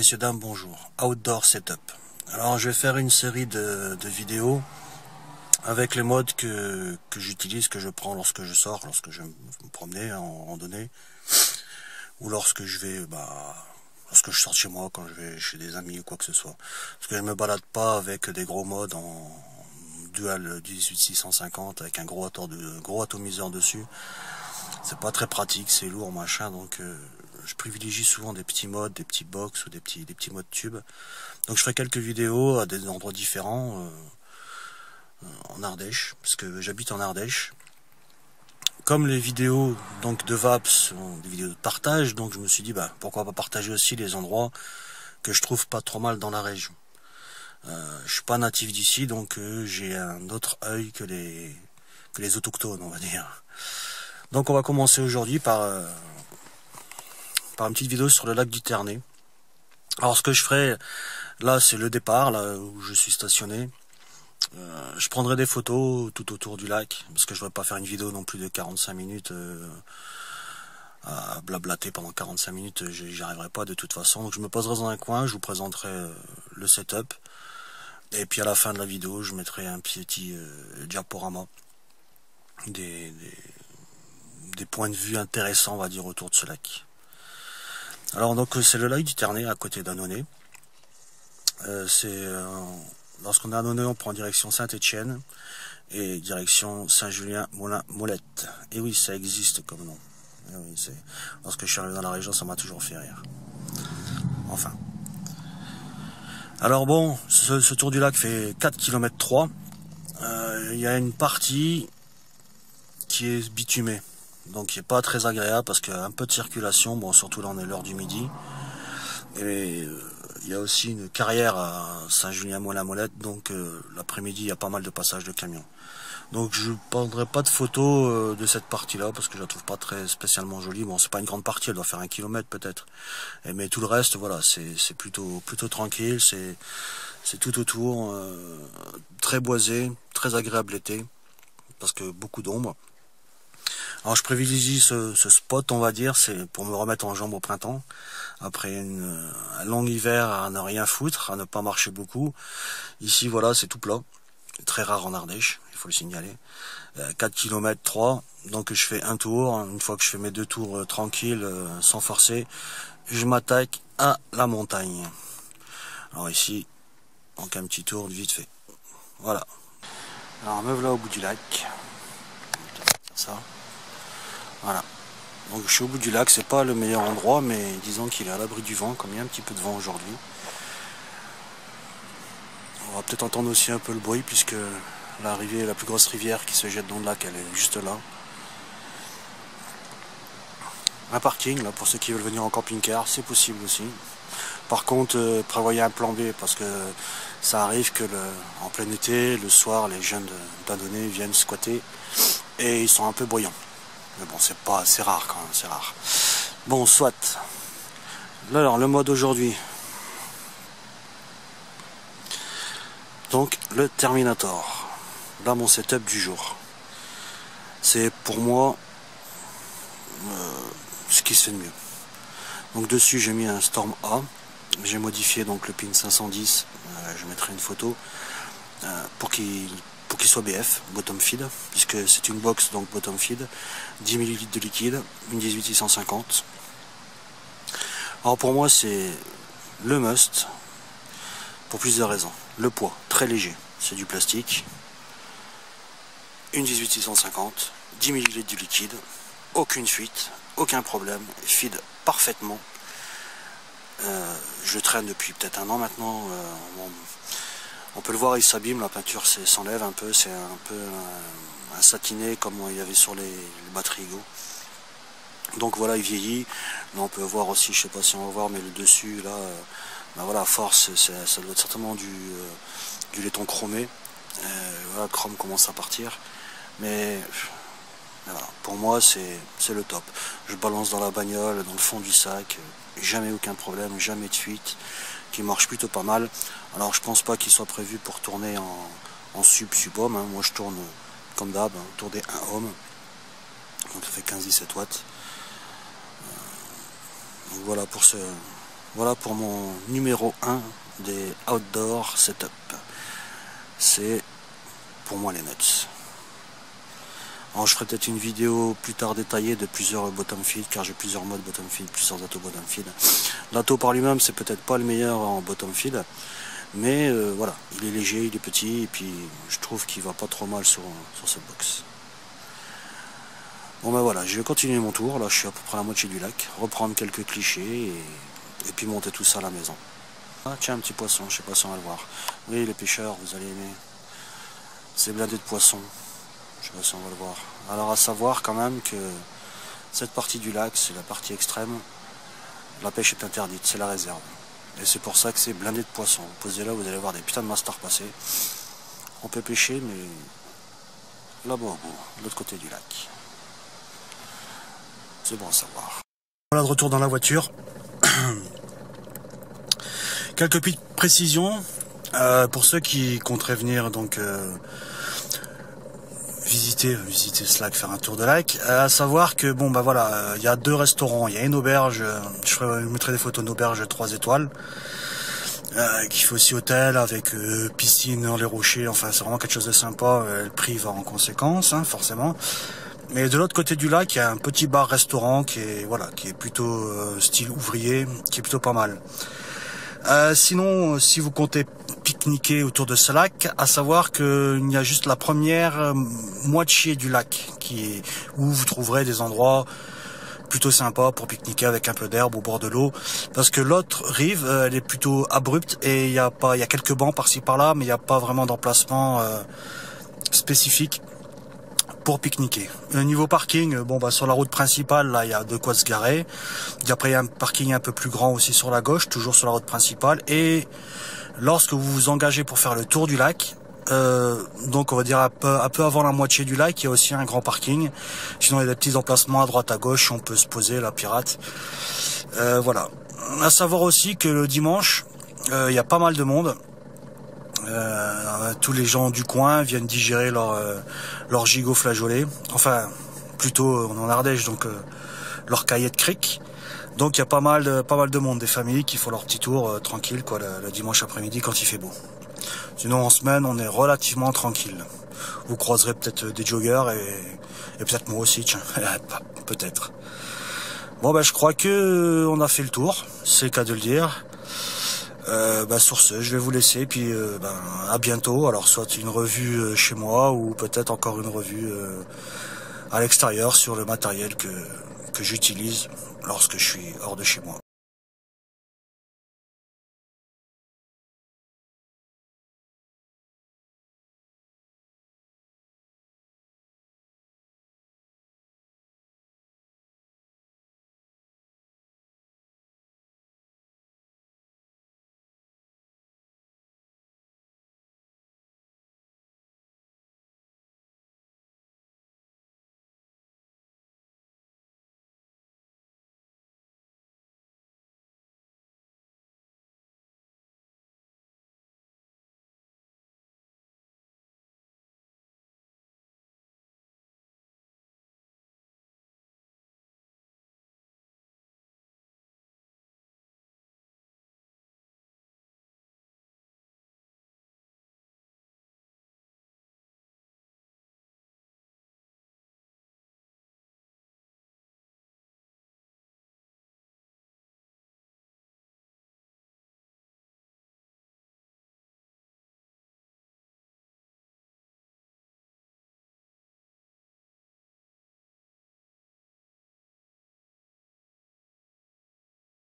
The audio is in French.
Messieurs, dames, bonjour. Outdoor Setup. Alors, je vais faire une série de vidéos avec les modes que j'utilise, que je prends lorsque je sors, lorsque je vais me promener en randonnée, ou lorsque je vais, lorsque je sors de chez moi, quand je vais chez des amis ou quoi que ce soit. Parce que je me balade pas avec des gros modes en dual 18650 avec un gros atomiseur dessus. C'est pas très pratique, c'est lourd, machin, donc je privilégie souvent des petits modes, des petits box ou des petits modes tubes. Donc je ferai quelques vidéos à des endroits différents en Ardèche, parce que j'habite en Ardèche. Comme les vidéos donc de VAP sont des vidéos de partage, donc je me suis dit pourquoi pas partager aussi les endroits que je trouve pas trop mal dans la région. Je suis pas natif d'ici, donc j'ai un autre œil que les autochtones, on va dire. Donc on va commencer aujourd'hui par une petite vidéo sur le lac du Ternay. Alors ce que je ferai, là c'est le départ, là où je suis stationné. Je prendrai des photos tout autour du lac, parce que je ne vais pas faire une vidéo non plus de 45 minutes à blablater pendant 45 minutes, j'y arriverai pas de toute façon. Donc je me poserai dans un coin, je vous présenterai le setup, et puis à la fin de la vidéo, je mettrai un petit diaporama des points de vue intéressants, on va dire, autour de ce lac. Alors donc c'est le lac du Ternay à côté d'Annonay. Lorsqu'on est à Annonay, on prend direction Saint-Étienne et direction Saint-Julien-Molette. Et oui, ça existe comme nom. Et oui, lorsque je suis arrivé dans la région, ça m'a toujours fait rire. Enfin. Alors bon, ce tour du lac fait 4 km 3. Il y a une partie qui est bitumée, donc qui est pas très agréable parce qu'il y a un peu de circulation, bon surtout là on est l'heure du midi, et il y a aussi une carrière à Saint-Julien-Molette, donc l'après-midi il y a pas mal de passages de camions. Donc je ne prendrai pas de photos de cette partie-là parce que je la trouve pas très spécialement jolie. Bon, c'est pas une grande partie, elle doit faire 1 kilomètre peut-être. Mais tout le reste, voilà, c'est plutôt tranquille, c'est tout autour, très boisé, très agréable l'été, parce que beaucoup d'ombre. Alors je privilégie ce spot, on va dire, c'est pour me remettre en jambes au printemps, après un long hiver à ne rien foutre, à ne pas marcher beaucoup. Ici, voilà, c'est tout plat, très rare en Ardèche, il faut le signaler. 4 km 3, donc je fais un tour. Une fois que je fais mes 2 tours tranquilles, sans forcer, je m'attaque à la montagne. Alors ici, donc un petit tour vite fait. Voilà. Alors me voilà au bout du lac. Ça. Voilà. Donc je suis au bout du lac, c'est pas le meilleur endroit, mais disons qu'il est à l'abri du vent, comme il y a un petit peu de vent aujourd'hui. On va peut-être entendre aussi un peu le bruit, puisque l'arrivée, la plus grosse rivière qui se jette dans le lac, elle est juste là. Un parking, là, pour ceux qui veulent venir en camping-car, c'est possible aussi. Par contre, prévoyez un plan B, parce que ça arrive que en plein été, le soir, les jeunes d'Annonay viennent squatter, et ils sont un peu bruyants. Mais bon, c'est rare quand même, c'est rare. Bon, soit. Alors, le mode aujourd'hui. Donc, le Terminator. Là, mon setup du jour. C'est pour moi ce qui se fait de mieux. Donc, dessus, j'ai mis un Storm A. J'ai modifié donc le pin 510. Je mettrai une photo pour qu'il soit BF, bottom feed, puisque c'est une box donc bottom feed, 10 ml de liquide, une 18650. Alors pour moi c'est le must, pour plusieurs raisons. Le poids, très léger, c'est du plastique, une 18650, 10 ml de liquide, aucune fuite, aucun problème, feed parfaitement. Je le traîne depuis peut-être 1 an maintenant. On peut le voir, il s'abîme, la peinture s'enlève un peu, c'est un peu un satiné comme il y avait sur les batteries Go. Donc voilà, il vieillit. Là on peut voir aussi, je sais pas si on va voir, mais le dessus là, voilà, force, ça doit être certainement du laiton chromé. Voilà, le chrome commence à partir. Mais voilà, pour moi c'est le top. Je balance dans la bagnole, dans le fond du sac, jamais aucun problème, jamais de fuite, qui marche plutôt pas mal. Alors je pense pas qu'il soit prévu pour tourner en sub-homme, hein. Moi je tourne comme d'hab, autour des 1 ohm, donc ça fait 15-17 watts. Donc voilà pour Voilà pour mon numéro 1 des outdoor setup. C'est pour moi les nuts. Alors je ferai peut-être une vidéo plus tard détaillée de plusieurs bottom feed, car j'ai plusieurs modes bottom feed, plusieurs atos bottom feed. L'ato par lui-même c'est peut-être pas le meilleur en bottom feed, mais voilà, il est léger, il est petit, et puis je trouve qu'il va pas trop mal sur cette box. Bon ben voilà, je vais continuer mon tour, là je suis à peu près à la moitié du lac, reprendre quelques clichés et puis monter tout ça à la maison. Ah tiens, un petit poisson, je sais pas si on va le voir. Oui, les pêcheurs, vous allez aimer. C'est blindé de poissons. Je sais pas si on va le voir. Alors à savoir quand même que cette partie du lac, c'est la partie extrême. La pêche est interdite, c'est la réserve. Et c'est pour ça que c'est blindé de poissons. Vous posez là, vous allez voir des putains de masters passer. On peut pêcher, mais là-bas au bout, de l'autre côté du lac. C'est bon à savoir. Voilà, de retour dans la voiture. Quelques petites précisions pour ceux qui compteraient venir donc visiter ce lac, faire un tour de lac. À savoir que bon bah voilà, il y a 2 restaurants, il y a une auberge, je mettrai des photos d'auberge 3 étoiles, qui fait aussi hôtel avec piscine dans les rochers. Enfin c'est vraiment quelque chose de sympa. Le prix va en conséquence, hein, forcément. Mais de l'autre côté du lac, il y a un petit bar-restaurant qui est plutôt style ouvrier, qui est plutôt pas mal. Sinon, si vous comptez pique-niquer autour de ce lac, à savoir qu'il y a juste la première moitié du lac où vous trouverez des endroits plutôt sympas pour pique-niquer avec un peu d'herbe au bord de l'eau, parce que l'autre rive, elle est plutôt abrupte et il y a quelques bancs par-ci par-là, mais il n'y a pas vraiment d'emplacement spécifique pour pique-niquer. Niveau parking, bon bah sur la route principale, là il y a de quoi se garer. Et après il y a un parking un peu plus grand aussi sur la gauche, toujours sur la route principale. Et lorsque vous vous engagez pour faire le tour du lac, donc on va dire un peu avant la moitié du lac, il y a aussi un grand parking. Sinon il y a des petits emplacements à droite à gauche, on peut se poser, la pirate. Voilà. À savoir aussi que le dimanche, il y a pas mal de monde. Tous les gens du coin viennent digérer leur gigot flageolet, enfin plutôt on est en Ardèche, donc leur cahier de cric. Donc il y a pas mal de monde, des familles qui font leur petit tour tranquille quoi, le dimanche après-midi quand il fait beau. Sinon en semaine on est relativement tranquille. Vous croiserez peut-être des joggers et peut-être moi aussi, tiens, peut-être. Bon ben je crois que on a fait le tour, c'est le cas de le dire. Sur ce, je vais vous laisser, puis à bientôt. Alors soit une revue chez moi ou peut-être encore une revue à l'extérieur sur le matériel que j'utilise lorsque je suis hors de chez moi.